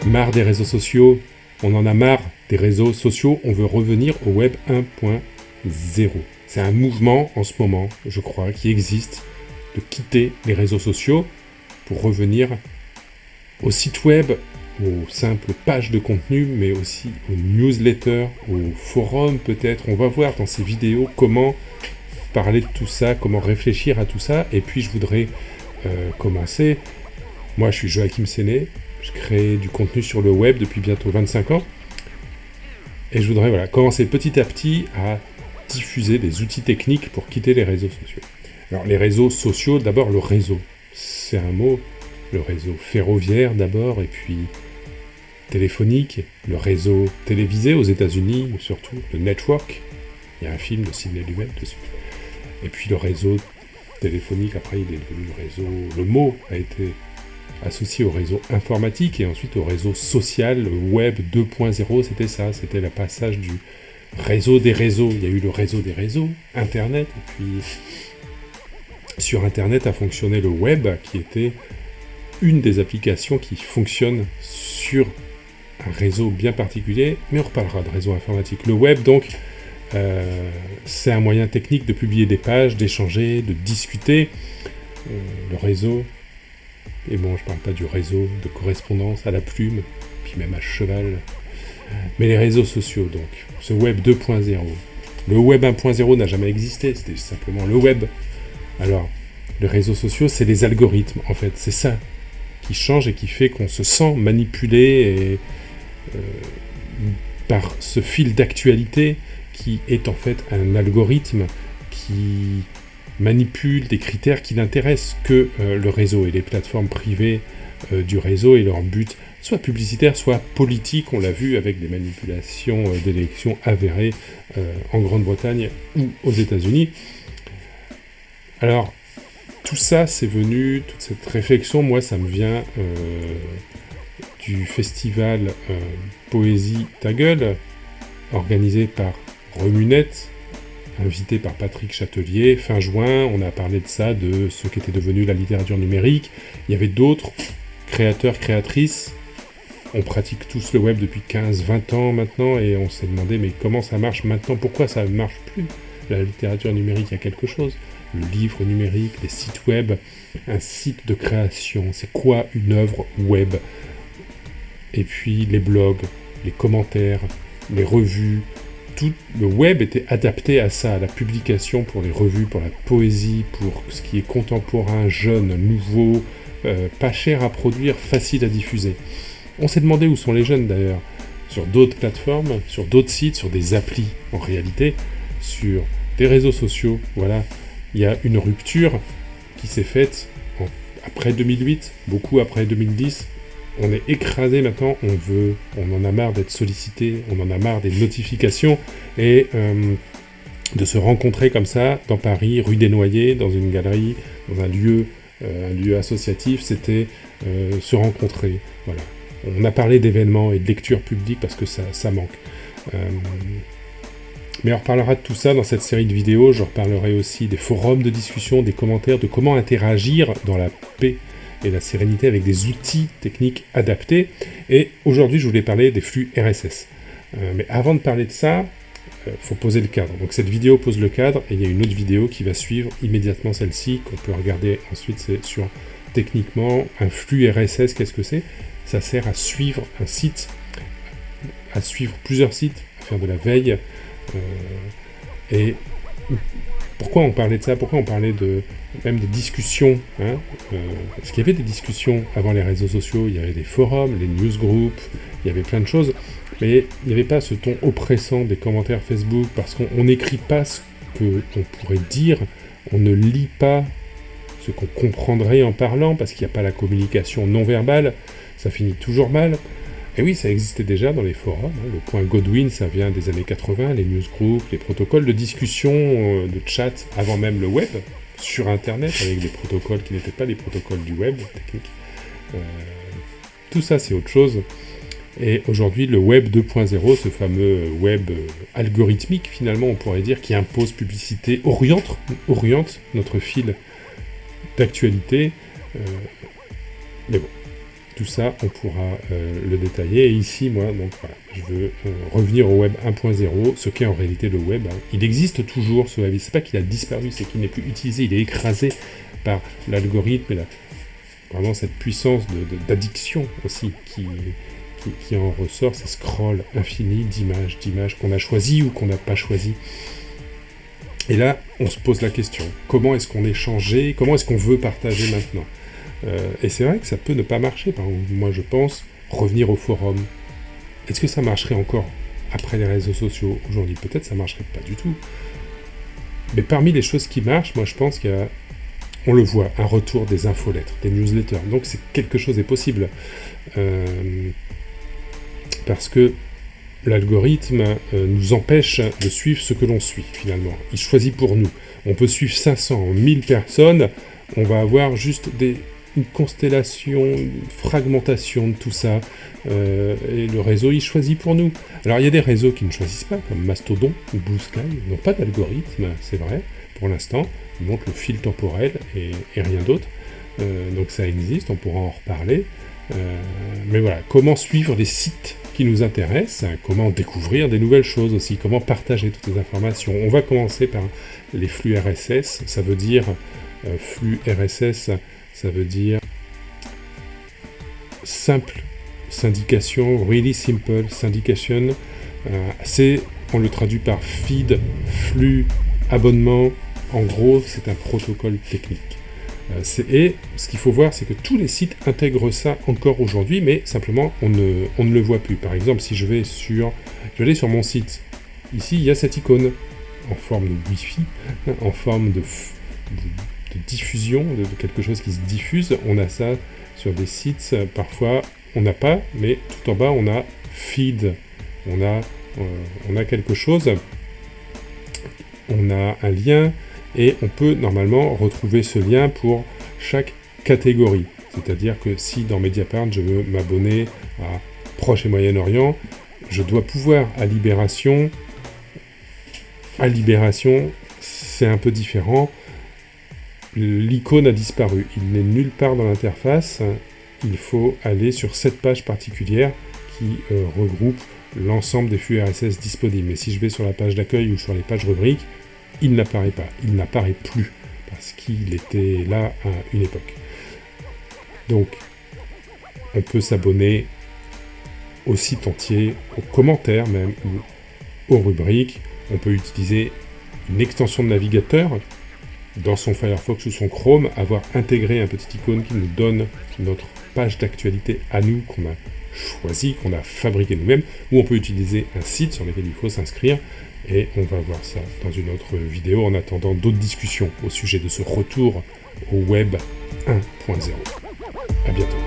marre des réseaux sociaux, on en a marre des réseaux sociaux, on veut revenir au web 1.0. C'est un mouvement en ce moment, je crois, qui existe, de quitter les réseaux sociaux pour revenir au site web, aux simples pages de contenu, mais aussi aux newsletters, aux forums peut-être. On va voir dans ces vidéos comment parler de tout ça, comment réfléchir à tout ça. Et puis je voudrais commencer. Moi je suis Joachim Séné, je crée du contenu sur le web depuis bientôt 25 ans. Et je voudrais commencer petit à petit à diffuser des outils techniques pour quitter les réseaux sociaux. Alors les réseaux sociaux, d'abord le réseau. C'est un mot, le réseau ferroviaire d'abord, et puis téléphonique, le réseau télévisé aux États-Unis, surtout le network. Il y a un film de Sidney Lumet dessus. Et puis le réseau téléphonique, après il est devenu le réseau. Le mot a été associé au réseau informatique et ensuite au réseau social, le web 2.0, c'était ça, c'était le passage du réseau des réseaux. Il y a eu le réseau des réseaux, Internet, et puis sur Internet a fonctionné le web, qui était une des applications qui fonctionne sur un réseau bien particulier, mais on reparlera de réseau informatique. Le web, donc, c'est un moyen technique de publier des pages, d'échanger, de discuter. Le réseau, et bon, je parle pas du réseau de correspondance à la plume, puis même à cheval, mais les réseaux sociaux, donc, ce web 2.0. Le web 1.0 n'a jamais existé, c'était simplement le web. Alors, les réseaux sociaux, c'est les algorithmes, en fait, c'est ça qui change et qui fait qu'on se sent manipulé par ce fil d'actualité qui est en fait un algorithme qui manipule des critères qui n'intéressent que le réseau et les plateformes privées du réseau et leur but, soit publicitaire, soit politique. On l'a vu avec des manipulations d'élections avérées en Grande-Bretagne ou aux États-Unis. Alors, tout ça, c'est venu, toute cette réflexion, moi, ça me vient du festival Poésie Ta Gueule, organisé par Remunette, invité par Patrick Châtelier, fin juin. On a parlé de ça, de ce qu'était devenu la littérature numérique. Il y avait d'autres créateurs, créatrices. On pratique tous le web depuis 15-20 ans maintenant, et on s'est demandé, mais comment ça marche maintenant? Pourquoi ça ne marche plus? La littérature numérique, il y a quelque chose. Le livre numérique, les sites web, un site de création. C'est quoi une œuvre web? Et puis les blogs, les commentaires, les revues. Tout le web était adapté à ça, à la publication pour les revues, pour la poésie, pour ce qui est contemporain, jeune, nouveau, pas cher à produire, facile à diffuser. On s'est demandé où sont les jeunes d'ailleurs, sur d'autres plateformes, sur d'autres sites, sur des applis en réalité, sur des réseaux sociaux, voilà. Il y a une rupture qui s'est faite après 2008, beaucoup après 2010. On est écrasé maintenant, on en a marre d'être sollicité, on en a marre des notifications et de se rencontrer comme ça dans Paris, rue des Noyers, dans une galerie, dans un lieu associatif, c'était se rencontrer. Voilà. On a parlé d'événements et de lecture publique parce que ça manque. Mais on reparlera de tout ça dans cette série de vidéos. Je reparlerai aussi des forums de discussion, des commentaires, de comment interagir dans la paix et la sérénité avec des outils techniques adaptés. Et aujourd'hui, je voulais parler des flux RSS. Mais avant de parler de ça, faut poser le cadre. Donc cette vidéo pose le cadre, et il y a une autre vidéo qui va suivre immédiatement celle-ci, qu'on peut regarder ensuite. C'est sur, techniquement, un flux RSS, qu'est-ce que c'est? Ça sert à suivre un site, à suivre plusieurs sites, à faire de la veille. Et pourquoi on parlait de ça? Pourquoi on parlait même des discussions, parce qu'il y avait des discussions avant les réseaux sociaux, il y avait des forums, les newsgroups, il y avait plein de choses, mais il n'y avait pas ce ton oppressant des commentaires Facebook, parce qu'on n'écrit pas ce qu'on pourrait dire, on ne lit pas ce qu'on comprendrait en parlant, parce qu'il n'y a pas la communication non verbale, ça finit toujours mal. Et oui, ça existait déjà dans les forums. Le point Godwin, ça vient des années 80, les newsgroups, les protocoles de discussion, de chat, avant même le web, sur Internet, avec des protocoles qui n'étaient pas les protocoles du web technique. Tout ça, c'est autre chose. Et aujourd'hui, le web 2.0, ce fameux web algorithmique, finalement, on pourrait dire, qui impose publicité, oriente notre fil d'actualité. Mais bon. tout ça, on pourra le détailler. Et ici, moi, donc voilà, je veux revenir au Web 1.0, ce qu'est en réalité le Web. Il existe toujours, ce Web. C'est pas qu'il a disparu, c'est qu'il n'est plus utilisé. Il est écrasé par l'algorithme et vraiment cette puissance d'addiction aussi qui en ressort, ces scrolls infinis d'images qu'on a choisies ou qu'on n'a pas choisies. Et là, on se pose la question, comment est-ce qu'on est changé, comment est-ce qu'on veut partager maintenant ? Et c'est vrai que ça peut ne pas marcher. Par exemple, moi je pense revenir au forum. Est-ce que ça marcherait encore après les réseaux sociaux aujourd'hui ? Peut-être ça marcherait pas du tout. Mais parmi les choses qui marchent, moi je pense qu'il y a, on le voit, un retour des infolettres, des newsletters. Donc c'est quelque chose est possible. Parce que l'algorithme nous empêche de suivre ce que l'on suit finalement. Il choisit pour nous. On peut suivre 500, 1000 personnes, on va avoir juste une constellation, une fragmentation de tout ça, et le réseau il choisit pour nous. Alors il y a des réseaux qui ne choisissent pas, comme Mastodon ou Blue Sky, ils n'ont pas d'algorithme, c'est vrai, pour l'instant, ils montrent le fil temporel et rien d'autre, donc ça existe, on pourra en reparler, mais voilà, comment suivre les sites qui nous intéressent, comment découvrir des nouvelles choses aussi, comment partager toutes ces informations. On va commencer par les flux RSS, ça veut dire, flux RSS, ça veut dire simple syndication, really simple syndication. On le traduit par feed, flux, abonnement. En gros, c'est un protocole technique. Et ce qu'il faut voir, c'est que tous les sites intègrent ça encore aujourd'hui, mais simplement, on ne le voit plus. Par exemple, si je vais aller sur mon site, ici, il y a cette icône en forme de Wi-Fi, en forme de diffusion, de quelque chose qui se diffuse. On a ça sur des sites, parfois on n'a pas, mais tout en bas on a feed, on a quelque chose, on a un lien, et on peut normalement retrouver ce lien pour chaque catégorie. C'est-à-dire que si dans Mediapart je veux m'abonner à Proche et Moyen-Orient, je dois pouvoir à Libération, c'est un peu différent. L'icône a disparu, il n'est nulle part dans l'interface, il faut aller sur cette page particulière qui regroupe l'ensemble des flux RSS disponibles. Mais si je vais sur la page d'accueil ou sur les pages rubriques, il n'apparaît pas, il n'apparaît plus, parce qu'il était là à une époque. Donc, on peut s'abonner au site entier, aux commentaires même, ou aux rubriques. On peut utiliser une extension de navigateur dans son Firefox ou son Chrome, avoir intégré un petit icône qui nous donne notre page d'actualité à nous, qu'on a choisi, qu'on a fabriqué nous-mêmes, ou on peut utiliser un site sur lequel il faut s'inscrire, et on va voir ça dans une autre vidéo, en attendant d'autres discussions au sujet de ce retour au Web 1.0. À bientôt.